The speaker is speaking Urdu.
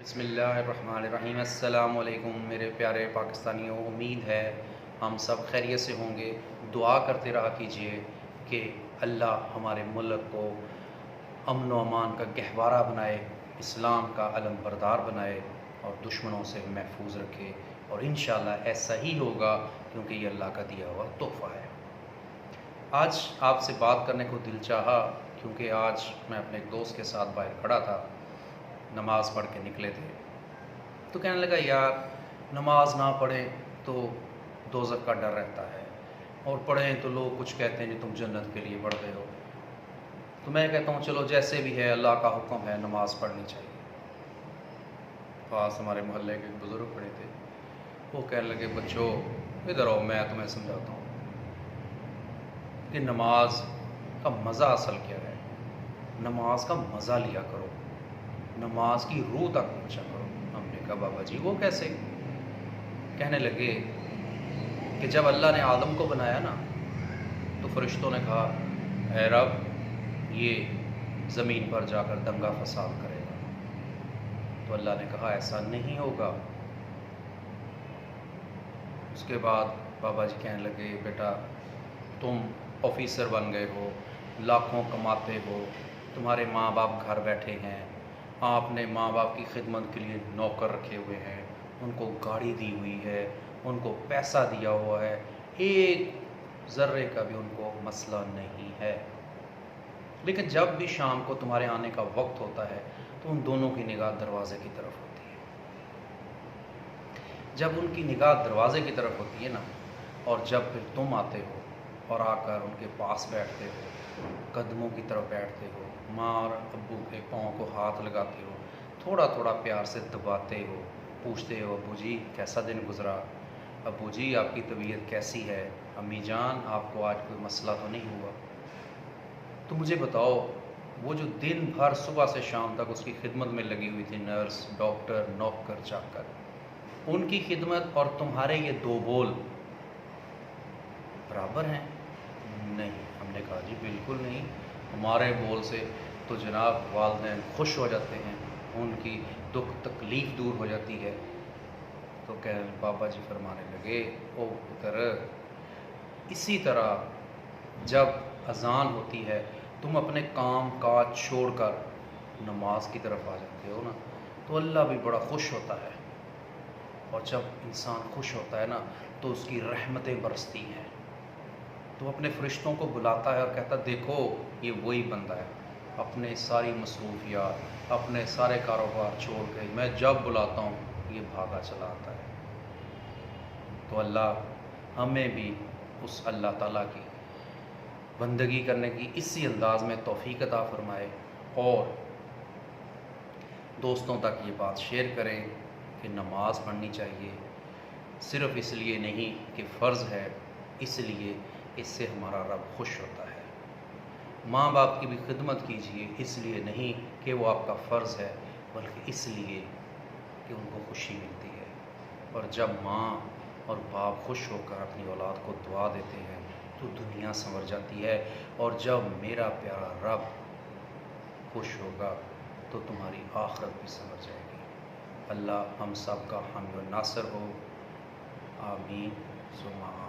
بسم اللہ الرحمن الرحیم۔ السلام علیکم میرے پیارے پاکستانیوں، امید ہے ہم سب خیریت سے ہوں گے۔ دعا کرتے رہا کیجئے کہ اللہ ہمارے ملک کو امن و امان کا گہوارہ بنائے، اسلام کا علم بردار بنائے اور دشمنوں سے محفوظ رکھے، اور انشاءاللہ ایسا ہی ہوگا کیونکہ یہ اللہ کا دیا ہوا تحفہ ہے۔ آج آپ سے بات کرنے کو دل چاہا کیونکہ آج میں اپنے ایک دوست کے ساتھ باہر کھڑا تھا، نماز پڑھ کے نکلے تھے، تو کہنے لگا یار نماز نہ پڑھیں تو دوزخ کا ڈر رہتا ہے، اور پڑھیں تو لوگ کچھ کہتے ہیں کہ تم جنت کے لیے پڑھتے ہو۔ تو میں کہتا ہوں چلو جیسے بھی ہے اللہ کا حکم ہے، نماز پڑھنی چاہیے۔ پاس ہمارے محلے کے بزرگ کھڑے تھے، وہ کہنے لگے بچوں ادھر آؤ، میں تمہیں سمجھاتا ہوں کہ نماز کا مزہ اصل کیا ہے۔ نماز کا مزہ لیا کرو، نماز کی روح تک پہنچا کرو۔ ہم نے کہا بابا جی وہ کیسے؟ کہنے لگے کہ جب اللہ نے آدم کو بنایا نا تو فرشتوں نے کہا اے رب یہ زمین پر جا کر دنگا فساد کرے گا، تو اللہ نے کہا ایسا نہیں ہوگا۔ اس کے بعد بابا جی کہنے لگے بیٹا تم آفیسر بن گئے ہو، لاکھوں کماتے ہو، تمہارے ماں باپ گھر بیٹھے ہیں، آپ نے ماں باپ کی خدمت کے لیے نوکر رکھے ہوئے ہیں، ان کو گاڑی دی ہوئی ہے، ان کو پیسہ دیا ہوا ہے، ایک ذرے کا بھی ان کو مسئلہ نہیں ہے، لیکن جب بھی شام کو تمہارے آنے کا وقت ہوتا ہے تو ان دونوں کی نگاہ دروازے کی طرف ہوتی ہے۔ جب ان کی نگاہ دروازے کی طرف ہوتی ہے نا، اور جب پھر تم آتے ہو اور آ کر ان کے پاس بیٹھتے ہو، قدموں کی طرف بیٹھتے ہو، ماں اور ابو کے پاؤں کو ہاتھ لگاتے ہو، تھوڑا تھوڑا پیار سے دباتے ہو، پوچھتے ہو ابو جی کیسا دن گزرا، ابو جی آپ کی طبیعت کیسی ہے، امی جان آپ کو آج کوئی مسئلہ تو نہیں ہوا، تو مجھے بتاؤ وہ جو دن بھر صبح سے شام تک اس کی خدمت میں لگی ہوئی تھی، نرس، ڈاکٹر، نوکر چاکر، ان کی خدمت اور تمہارے یہ دو بول برابر ہیں؟ نہیں۔ ہم نے کہا جی بالکل نہیں، ہمارے بول سے تو جناب والدین خوش ہو جاتے ہیں، ان کی دکھ تکلیف دور ہو جاتی ہے۔ تو بابا جی فرمانے لگے او پتر اسی طرح جب اذان ہوتی ہے تم اپنے کام کاج چھوڑ کر نماز کی طرف آ جاتے ہو نا، تو اللہ بھی بڑا خوش ہوتا ہے، اور جب انسان خوش ہوتا ہے نا تو اس کی رحمتیں برستی ہیں، تو اپنے فرشتوں کو بلاتا ہے اور کہتا دیکھو یہ وہی بندہ ہے، اپنے ساری مصروفیات، اپنے سارے کاروبار چھوڑ کے میں جب بلاتا ہوں یہ بھاگا چلا آتا ہے۔ تو اللہ ہمیں بھی اس اللہ تعالیٰ کی بندگی کرنے کی اسی انداز میں توفیق عطا فرمائے، اور دوستوں تک یہ بات شیئر کریں کہ نماز پڑھنی چاہیے، صرف اس لیے نہیں کہ فرض ہے، اس لیے اس سے ہمارا رب خوش ہوتا ہے۔ ماں باپ کی بھی خدمت کیجیے، اس لیے نہیں کہ وہ آپ کا فرض ہے، بلکہ اس لیے کہ ان کو خوشی ملتی ہے، اور جب ماں اور باپ خوش ہو کر اپنی اولاد کو دعا دیتے ہیں تو دنیا سنور جاتی ہے، اور جب میرا پیارا رب خوش ہوگا تو تمہاری آخرت بھی سنور جائے گی۔ اللہ ہم سب کا حامی و ناصر ہو، آمین ثم آمین۔